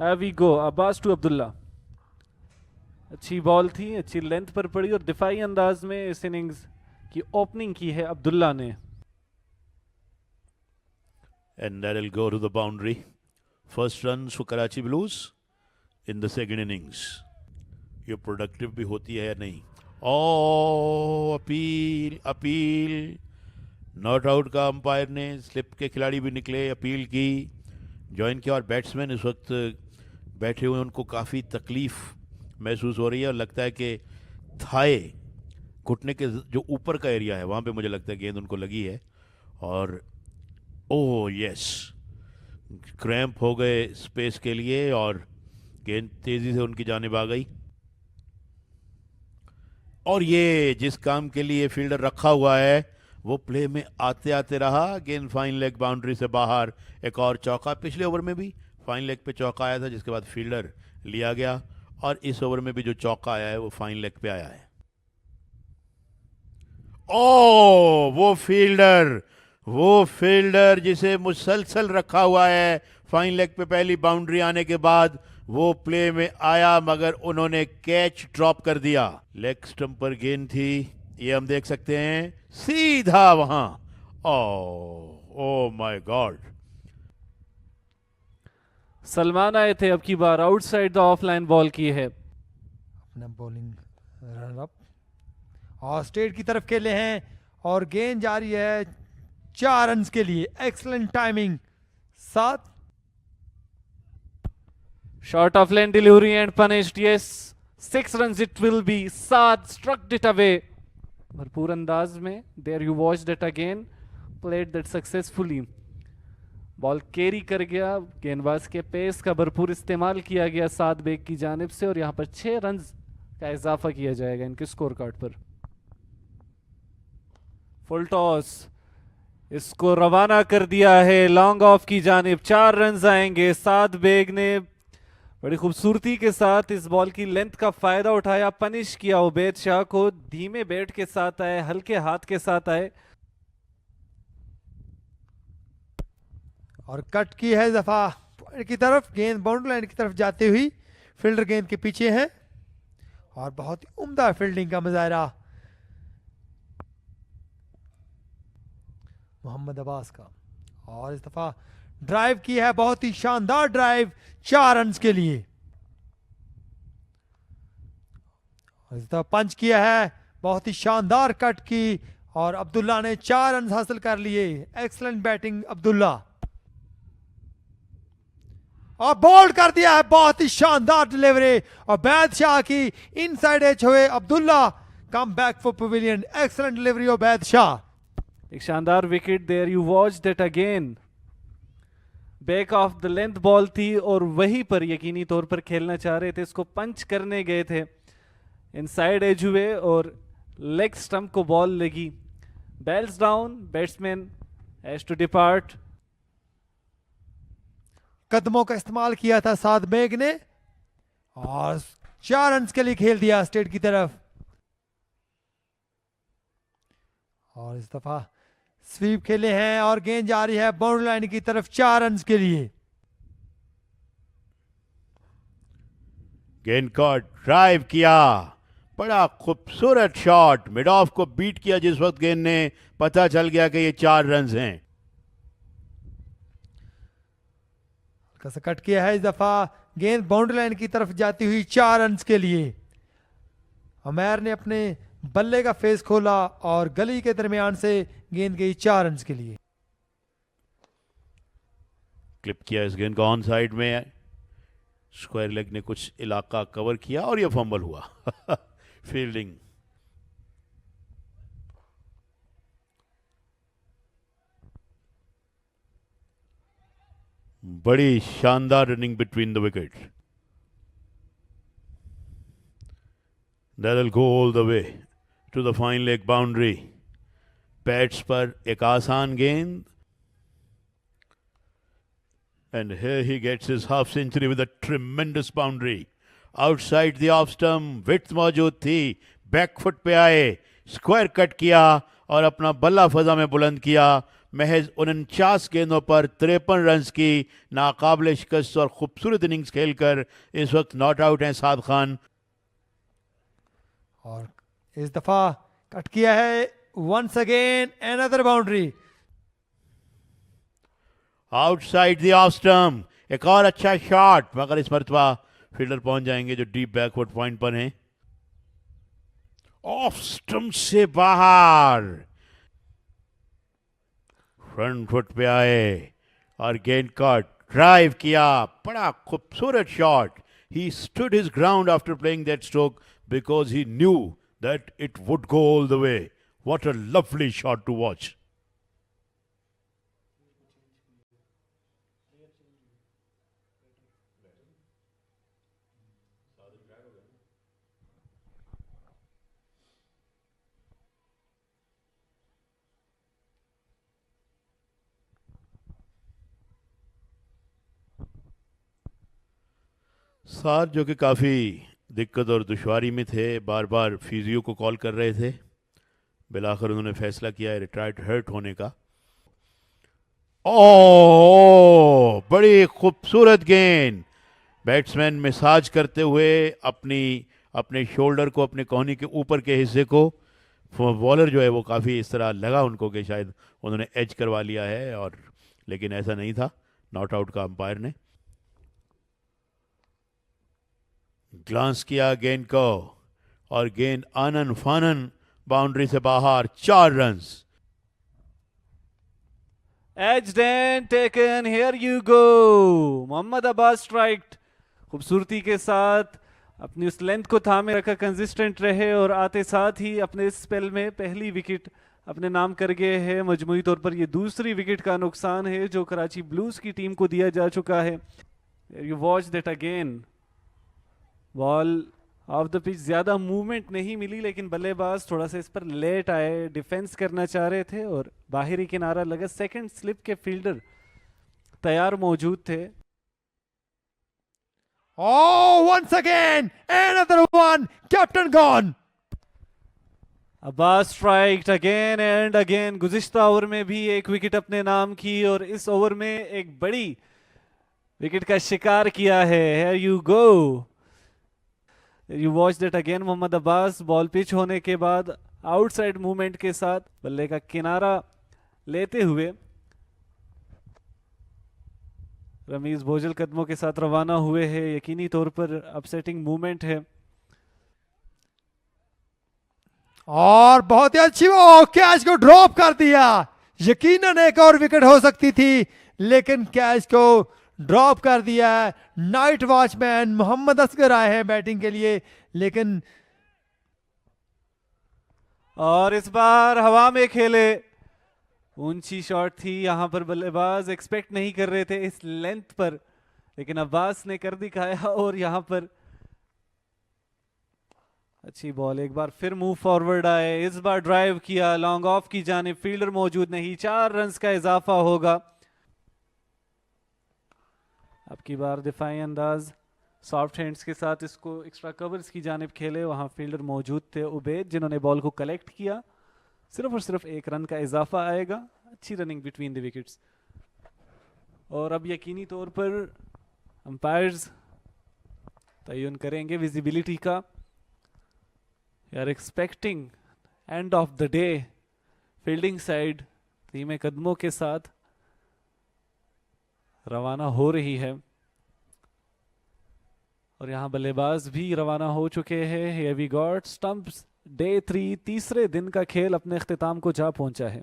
Have we go Abbas to Abdullah. अच्छी ball थी, अच्छी लेंथ पर पड़ी और दिफाई अंदाज में इस इनिंग्स की ओपनिंग की है अब्दुल्ला ने। And that'll go to the boundary. First runs for Karachi Blues in the second innings. ये प्रोडक्टिव भी होती है या नहीं? ओ अपील अपील, नॉट आउट का अंपायर ने, स्लिप के खिलाड़ी भी निकले, अपील की, ज्वाइन किया। और बैट्समैन इस वक्त बैठे हुए, उनको काफ़ी तकलीफ महसूस हो रही है और लगता है कि थाए घुटने के जो ऊपर का एरिया है वहाँ पे मुझे लगता है गेंद उनको लगी है। और ओह यस, क्रैम्प हो गए स्पेस के लिए और गेंद तेज़ी से उनकी जानिब आ गई। और ये जिस काम के लिए फील्डर रखा हुआ है वो प्ले में आते आते रहा। गेंद फाइन लेग बाउंड्री से बाहर, एक और चौका। पिछले ओवर में भी फाइन लेग पे चौका आया था जिसके बाद फील्डर लिया गया, और इस ओवर में भी जो चौका आया है वो फाइन लेग पे आया है। ओ वो फील्डर जिसे मुसलसल रखा हुआ है फाइन लेग पे पहली बाउंड्री आने के बाद, वो प्ले में आया मगर उन्होंने कैच ड्रॉप कर दिया। लेग स्टंप पर गेंद थी, ये हम देख सकते हैं, सीधा वहां। Oh my God. सलमान आए थे अब की बार, आउटसाइड द ऑफलाइन बॉल की है। अपना बॉलिंग रन अप और स्ट्रेट की तरफ खेले हैं और गेंद जा रही है 4 रन के लिए। Excellent timing. 7 short of length delivery and punished, yes 6 runs it will be। Saad struck it away भरपूर अंदाज में। There you watched it again, played that successfully. Ball carry कर गया, गेंदबाज के पेस का भरपूर इस्तेमाल किया गया साद बेग की जानिब से, और यहां पर 6 रन्स का इजाफा किया जाएगा इनके स्कोर कार्ड पर। फुल टॉस, इसको रवाना कर दिया है लॉन्ग ऑफ की जानिब। 4 रन्स आएंगे। साद बेग ने बड़ी खूबसूरती के साथ इस बॉल की लेंथ का फायदा उठाया, पनिश किया उबैद शाह को। धीमे बैट के साथ आए, हल्के हाथ के साथ आए और कट की है दफा की तरफ। गेंद बाउंड्री लाइन की तरफ जाती हुई, फील्डर गेंद के पीछे है और बहुत ही उम्दा फील्डिंग का मुजाहरा मोहम्मद अब्बास का। और इस दफा ड्राइव की है, बहुत ही शानदार ड्राइव 4 रन के लिए। और इस दफा पंच किया है, बहुत ही शानदार कट की और अब्दुल्ला ने 4 रन हासिल कर लिए। Excellent batting Abdullah. और बोल्ड कर दिया है, बहुत ही शानदार डिलीवरी और बैदशाह की इनसाइड एज हुए Abdullah come back for pavilion. Excellent delivery of Badshah. एक शानदार wicket. There you watched it again, back of the length ball थी और वहीं पर यकीनी तौर पर खेलना चाह रहे थे, इसको पंच करने गए थे, इनसाइड एज हुए और लेग स्टंप को बॉल लगी। Bails down, batsman has to depart. कदमों का इस्तेमाल किया था साद बेग ने और 4 रन के लिए खेल दिया स्टेट की तरफ। और इस दफा स्वीप खेले हैं और गेंद जा रही है बाउंड्री लाइन की तरफ 4 रन के लिए। गेंद को ड्राइव किया, बड़ा खूबसूरत शॉट, मिड ऑफ को बीट किया जिस वक्त गेंद ने, पता चल गया कि ये 4 रन हैं। कैसे कट किया है, इस दफा गेंद बाउंड्री लाइन की तरफ जाती हुई 4 रन के लिए। अमैर ने अपने बल्ले का फेस खोला और गली के दरमियान से गेंद गई 4 रन के लिए। क्लिप किया इस गेंद को ऑन साइड में, स्क्वायर लेग ने कुछ इलाका कवर किया और ये फंबल हुआ। फील्डिंग बड़ी शानदार running between the wicket. That'll go all the way to the fine leg boundary. Pads पर एक आसान गेंद, and here he gets his half century with a tremendous boundary. Outside the off stump, width मौजूद थी, back foot पे आए, square cut किया और अपना बल्ला फजा में बुलंद किया। महज 49 गेंदों पर 53 रन की नाकाबिल शिकस्त और खूबसूरत इनिंग्स खेलकर इस वक्त नॉट आउट हैं साद खान। और इस दफा कट किया है, once again another boundary. Outside the off stump, एक और अच्छा शॉट, मगर इस मरतबा फील्डर पहुंच जाएंगे जो डीप बैकवर्ड पॉइंट पर हैं। ऑफ स्टंप से बाहर, फ्रंट फुट पे आए और गेंद का ड्राइव किया, बड़ा खूबसूरत shot. He stood his ground after playing that stroke because he knew that it would go all the way. What a lovely shot to watch. साथ जो कि काफ़ी दिक्कत और दुश्वारी में थे, बार बार फिजियो को कॉल कर रहे थे, बिलाखिर उन्होंने फैसला किया है रिटायर्ड हर्ट होने का। ओह, बड़ी खूबसूरत गेंद, बैट्समैन मसाज करते हुए अपने शोल्डर को, अपने कोहनी के ऊपर के हिस्से को, बॉलर जो है वो काफ़ी इस तरह लगा उनको कि शायद उन्होंने एज करवा लिया है, और लेकिन ऐसा नहीं था। नॉट आउट का अंपायर ने ग्लांस किया गेंद को और गेंद आनन फानन बाउंड्री से बाहर, 4 runs. Edged and taken, here you go. Mohammad Abbas strike खूबसूरती के साथ अपनी उस लेंथ को थामे रखा, कंसिस्टेंट रहे और आते साथ ही अपने इस स्पेल में पहली विकेट अपने नाम कर गए हैं। मजमूई तौर पर ये दूसरी विकेट का नुकसान है जो कराची ब्लूज की टीम को दिया जा चुका है। You watch that again, ball of the pitch, ज़्यादा मूवमेंट नहीं मिली लेकिन बल्लेबाज थोड़ा सा इस पर लेट आए, डिफेंस करना चाह रहे थे और बाहरी किनारा लगा। सेकंड स्लिप के फील्डर तैयार मौजूद थे। Oh, once again, another one, captain gone. Abbas strike again and again. गुज़िश्ता ओवर में भी एक विकेट अपने नाम की और इस ओवर में एक बड़ी विकेट का शिकार किया है। Here you go. You watch that again. Mohammad Abbas ball pitch होने के बाद आउटसाइड मूवमेंट के साथ बल्ले का किनारा लेते हुए रमीज भोजल कदमों के साथ रवाना हुए हैं। यकीनी तौर पर अपसेटिंग मूवमेंट है। और बहुत ही अच्छी वो कैच को ड्रॉप कर दिया। यकीनन एक और विकेट हो सकती थी लेकिन कैच को ड्रॉप कर दिया। नाइट वॉचमैन मोहम्मद असगर आए हैं बैटिंग के लिए, लेकिन और इस बार हवा में खेले, ऊंची शॉट थी, यहां पर बल्लेबाज एक्सपेक्ट नहीं कर रहे थे इस लेंथ पर, लेकिन अब्बास ने कर दिखाया और यहां पर अच्छी बॉल। एक बार फिर मूव फॉरवर्ड आए, इस बार ड्राइव किया लॉन्ग ऑफ की जानिब, फील्डर मौजूद नहीं, 4 रन्स का इजाफा होगा। अब की बार दिफाई अंदाज सॉफ्ट हैंड्स के साथ इसको एक्स्ट्रा कवर्स की जानिब खेले, वहां फील्डर मौजूद थे उबैद जिन्होंने बॉल को कलेक्ट किया। सिर्फ और सिर्फ 1 रन का इजाफा आएगा। अच्छी रनिंग बिटवीन द विकेट्स। और अब यकीनी तौर पर अंपायर्स तयन करेंगे विजिबिलिटी का। We are expecting end of the day fielding side धीमे कदमों के साथ रवाना हो रही है और यहां बल्लेबाज भी रवाना हो चुके हैं। Here we got stumps, day 3, तीसरे दिन का खेल अपने इख्तिताम को जा पहुंचा है।